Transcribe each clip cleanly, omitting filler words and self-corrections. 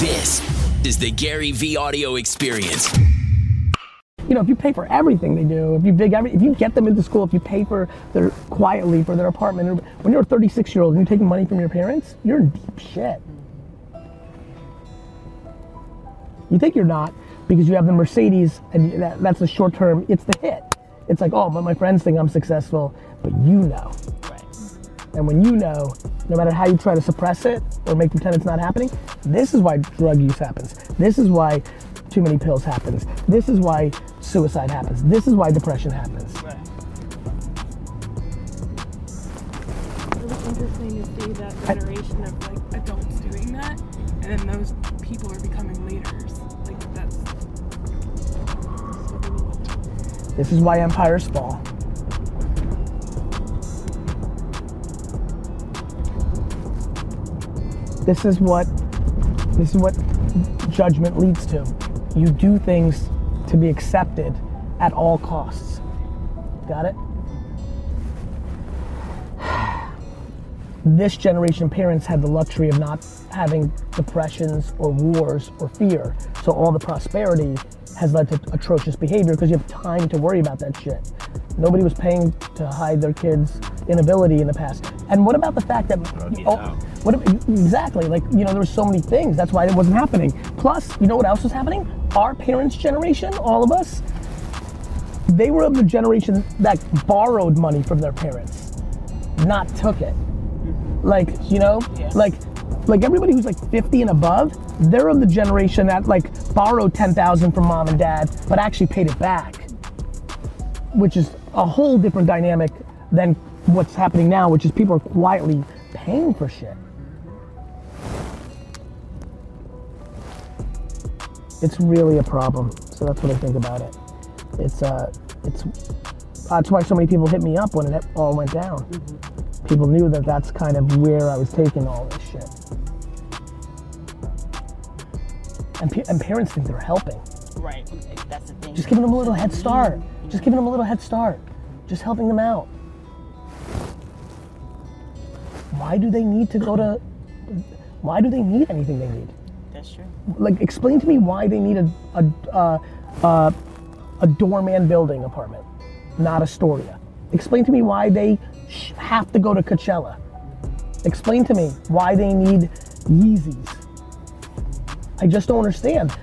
This is the Gary V audio experience. You know, if you pay for everything they do, if you get them into school, if you pay for quietly for their apartment, when you're a 36-year-old and you're taking money from your parents, you're in deep shit. You think you're not because you have the Mercedes and that's a short term, it's the hit. It's like, oh, but my friends think I'm successful, but you know. Right. And when you know, no matter how you try to suppress it or make pretend it's not happening, this is why drug use happens. This is why too many pills happens. This is why suicide happens. This is why depression happens. Right. It was interesting to see that generation of like adults doing that, and then those people are becoming leaders. Like that's. This is why empires fall. This is what judgment leads to. You do things to be accepted at all costs. Got it? This generation of parents had the luxury of not having depressions or wars or fear. So all the prosperity has led to atrocious behavior because you have time to worry about that shit. Nobody was paying to hide their kids' inability in the past. And what about the fact that, exactly, like, you know, there were so many things, that's why it wasn't happening. Plus, you know what else was happening? Our parents' generation, all of us, they were of the generation that borrowed money from their parents, not took it. Like, you know, like everybody who's like 50 and above, they're of the generation that like borrowed $10,000 from mom and dad, but actually paid it back, which is a whole different dynamic than what's happening now, which is people are quietly paying for shit. It's really a problem. So that's what I think about it. That's why so many people hit me up when it all went down. People knew that that's kind of where I was taking all this shit. And parents think they're helping. Right, that's the thing. Just giving them a little head start. Just giving them a little head start. Just helping them out. Why do they need anything they need? That's true. Like, explain to me why they need a doorman building apartment, not Astoria. Explain to me why they have to go to Coachella. Explain to me why they need Yeezys. I just don't understand.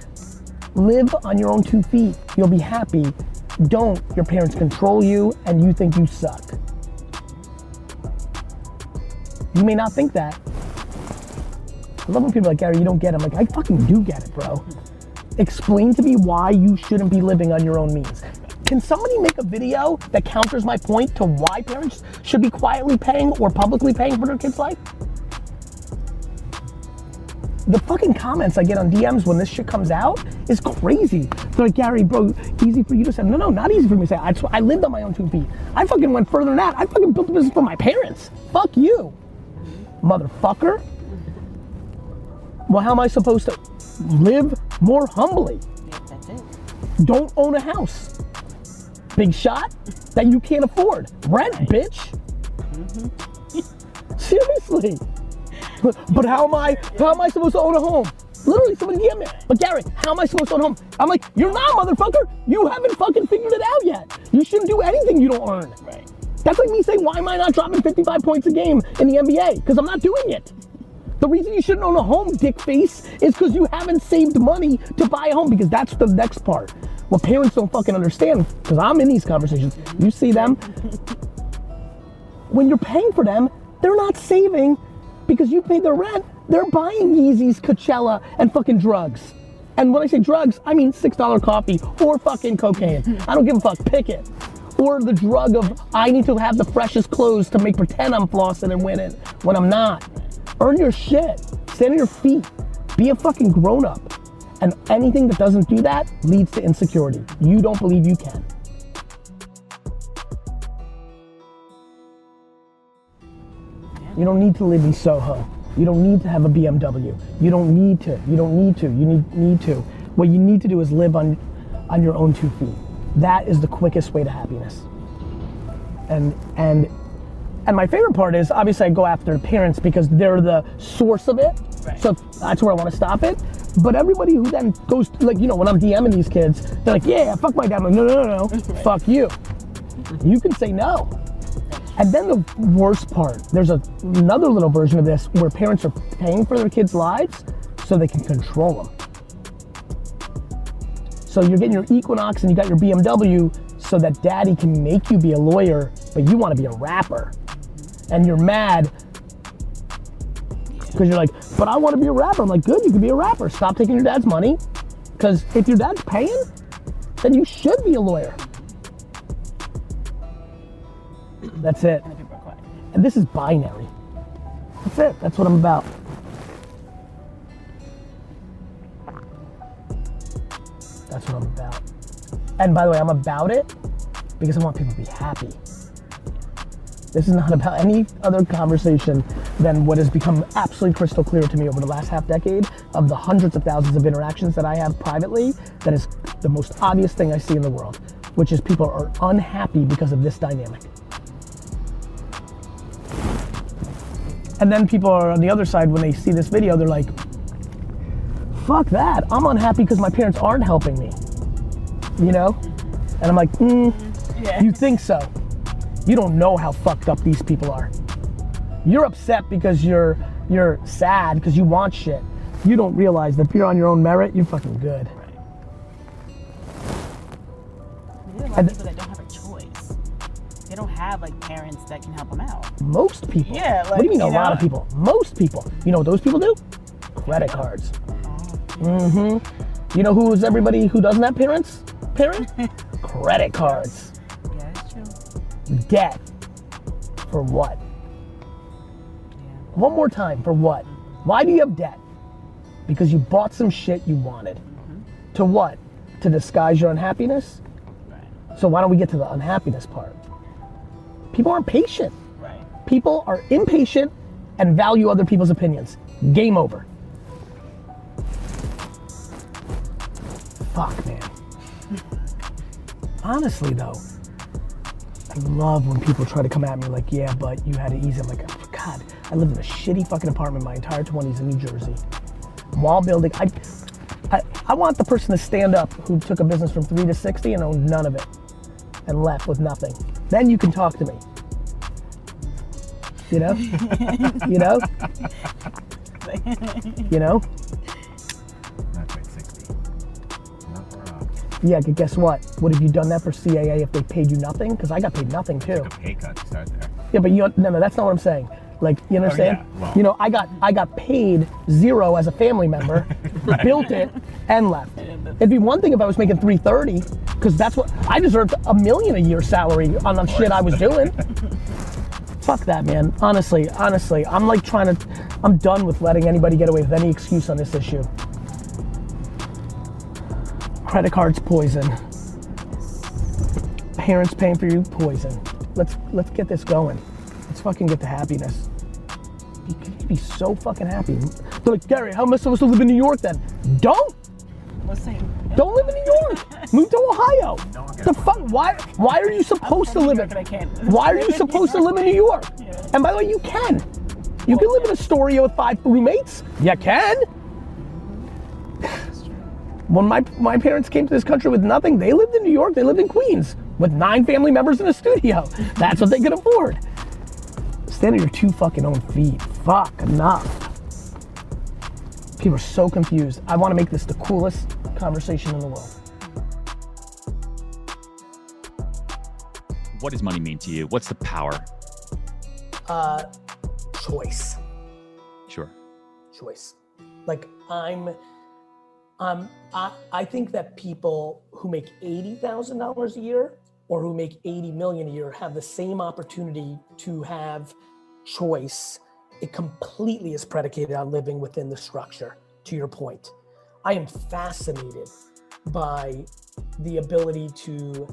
Live on your own 2 feet. You'll be happy. Don't. Your parents control you and you think you suck. You may not think that. I love when people are like, Gary, you don't get it. I'm like, I fucking do get it, bro. Explain to me why you shouldn't be living on your own means. Can somebody make a video that counters my point to why parents should be quietly paying or publicly paying for their kids' life? The fucking comments I get on DMs when this shit comes out is crazy. They're like, Gary, bro, easy for you to say. No, not easy for me to say. I lived on my own 2 feet. I fucking went further than that. I fucking built a business for my parents. Fuck you, motherfucker. Well, how am I supposed to live more humbly? Yeah, that's it. Don't own a house. Big shot that you can't afford. Rent, bitch. Seriously. But how am I supposed to own a home? Literally, somebody DM me. But Gary, how am I supposed to own a home? I'm like, you're not, motherfucker. You haven't fucking figured it out yet. You shouldn't do anything you don't earn. Right. That's like me saying, why am I not dropping 55 points a game in the NBA? Because I'm not doing it. The reason you shouldn't own a home, dick face, is because you haven't saved money to buy a home, because that's the next part. What parents don't fucking understand, because I'm in these conversations, you see them. When you're paying for them, they're not saving because you paid their rent. They're buying Yeezys, Coachella, and fucking drugs. And when I say drugs, I mean $6 coffee or fucking cocaine. I don't give a fuck, pick it. Or the drug of, I need to have the freshest clothes to make pretend I'm flossing and winning when I'm not. Earn your shit, stand on your feet, be a fucking grown up. And anything that doesn't do that leads to insecurity. You don't believe you can. You don't need to live in Soho. You don't need to have a BMW. You don't need to. You need to. What you need to do is live on your own 2 feet. That is the quickest way to happiness. And my favorite part is, obviously I go after the parents because they're the source of it. Right. So that's where I want to stop it. But everybody who then goes, like, you know, when I'm DMing these kids, they're like, yeah, fuck my dad. I'm like, no, fuck you. You can say no. And then the worst part, there's another little version of this where parents are paying for their kids' lives so they can control them. So you're getting your Equinox and you got your BMW so that daddy can make you be a lawyer, but you want to be a rapper. And you're mad because you're like, but I want to be a rapper. I'm like, good, you can be a rapper. Stop taking your dad's money, because if your dad's paying, then you should be a lawyer. That's it. And the people are quiet. And this is binary. That's it. That's what I'm about. That's what I'm about. And by the way, I'm about it because I want people to be happy. This is not about any other conversation than what has become absolutely crystal clear to me over the last half decade of the hundreds of thousands of interactions that I have privately. That is the most obvious thing I see in the world, which is people are unhappy because of this dynamic. And then people are on the other side, when they see this video, they're like, fuck that, I'm unhappy because my parents aren't helping me, you know? And I'm like, Yeah. You think so? You don't know how fucked up these people are. You're upset because you're sad because you want shit. You don't realize that if you're on your own merit, you're fucking good. There are a lot of people that don't have a choice. They don't have like parents that can help them out. Most people. Yeah, What do you mean like, a lot of people? Most people. You know what those people do? Credit cards. You know who's everybody who doesn't have parents? Credit cards. Yeah, that's true. Debt. For what? Yeah. One more time, for what? Why do you have debt? Because you bought some shit you wanted. To what? To disguise your unhappiness? Right. So why don't we get to the unhappiness part? People aren't patient. Right. People are impatient and value other people's opinions. Game over. Fuck, man. Honestly though, I love when people try to come at me like, yeah, but you had it easy. I'm like, oh, God, I lived in a shitty fucking apartment my entire 20s in New Jersey. Wall building. I want the person to stand up who took a business from 3 to 60 and owned none of it and left with nothing. Then you can talk to me. You know? You know? You know? Not quite 60. Not far off. Yeah, but guess what? Would have you done that for CAA if they paid you nothing? Because I got paid nothing too. Took a pay cut to start there. Yeah, but no, that's not what I'm saying. Like, you understand? Yeah, well. You know, I got paid $0 as a family member, built it, and left. It'd be one thing if I was making $330, because that's what I deserved, $1 million a year salary on the shit I was doing. Fuck that, man. Honestly, I'm like I'm done with letting anybody get away with any excuse on this issue. Credit cards, poison. Parents paying for you, poison. Let's get this going. Let's fucking get to happiness. You could be so fucking happy. They're like, Gary, how am I supposed to live in New York then? Don't live in New York. Move to Ohio. The fuck? Why are you supposed to live in? Why are you supposed to live in New York? And by the way, you can. You can live in Astoria with 5 roommates. You can. When my parents came to this country with nothing, they lived in New York. They lived in Queens with 9 family members in a studio. That's what they could afford. Stand on your 2 fucking own feet. Fuck, enough. People are so confused. I want to make this the coolest conversation in the world. What does money mean to you? What's the power? Choice. Sure. Choice. Like I think that people who make $80,000 a year or who make 80 million a year have the same opportunity to have choice. It completely is predicated on living within the structure, to your point. I am fascinated by the ability to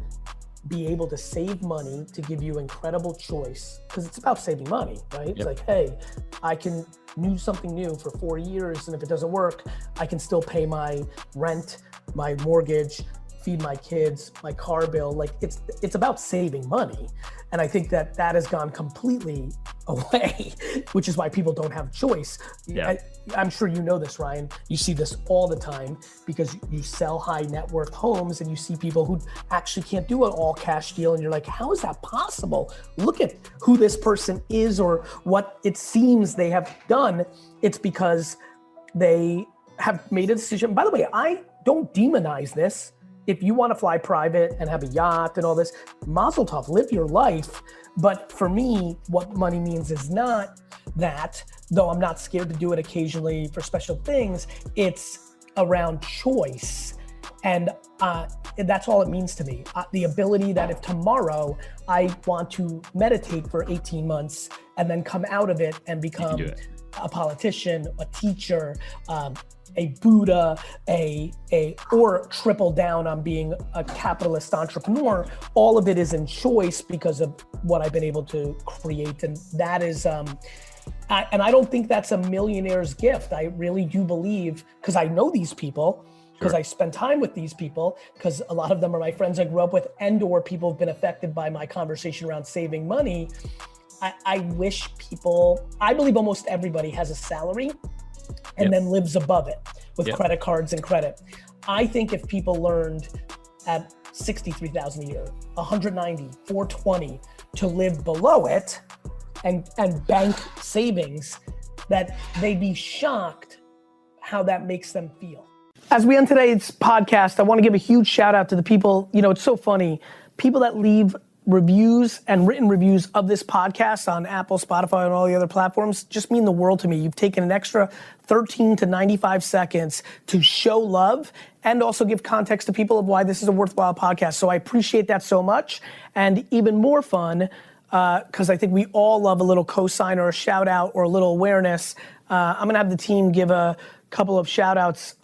be able to save money to give you incredible choice, because it's about saving money, right? It's like, hey, I can do something new for 4 years, and if it doesn't work, I can still pay my rent, my mortgage feed my kids, my car bill. Like it's about saving money. And I think that has gone completely away, which is why people don't have choice. Yeah. I'm sure you know this, Ryan. You see this all the time because you sell high net worth homes and you see people who actually can't do an all cash deal. And you're like, how is that possible? Look at who this person is or what it seems they have done. It's because they have made a decision. By the way, I don't demonize this. If you want to fly private and have a yacht and all this, mazel tov, live your life. But for me, what money means is not that, though I'm not scared to do it occasionally for special things, it's around choice. And that's all it means to me. The ability that if tomorrow I want to meditate for 18 months and then come out of it and become a politician, a teacher, a Buddha, or triple down on being a capitalist entrepreneur, all of it is in choice because of what I've been able to create. And that is, and I don't think that's a millionaire's gift. I really do believe, because I know these people, because I spend time with these people, because a lot of them are my friends I grew up with and or people have been affected by my conversation around saving money. I wish people, I believe almost everybody has a salary and then lives above it with credit cards and credit. I think if people learned at $63,000 a year, 190, 420 to live below it and bank savings, that they'd be shocked how that makes them feel. As we end today's podcast, I want to give a huge shout out to the people, it's so funny, people that leave reviews and written reviews of this podcast on Apple, Spotify, and all the other platforms just mean the world to me. You've taken an extra 13 to 95 seconds to show love and also give context to people of why this is a worthwhile podcast. So I appreciate that so much. And even more fun, because I think we all love a little cosign or a shout out or a little awareness. I'm gonna have the team give a couple of shout outs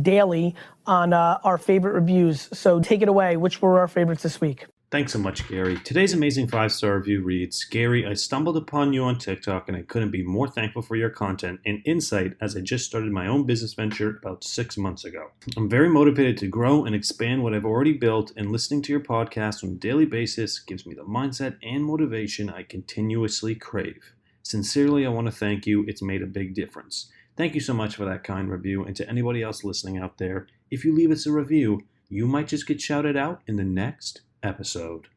daily on our favorite reviews. So take it away. Which were our favorites this week? Thanks so much, Gary. Today's amazing 5-star review reads, Gary, I stumbled upon you on TikTok and I couldn't be more thankful for your content and insight as I just started my own business venture about 6 months ago. I'm very motivated to grow and expand what I've already built, and listening to your podcast on a daily basis gives me the mindset and motivation I continuously crave. Sincerely, I want to thank you. It's made a big difference. Thank you so much for that kind review, and to anybody else listening out there, if you leave us a review, you might just get shouted out in the next episode.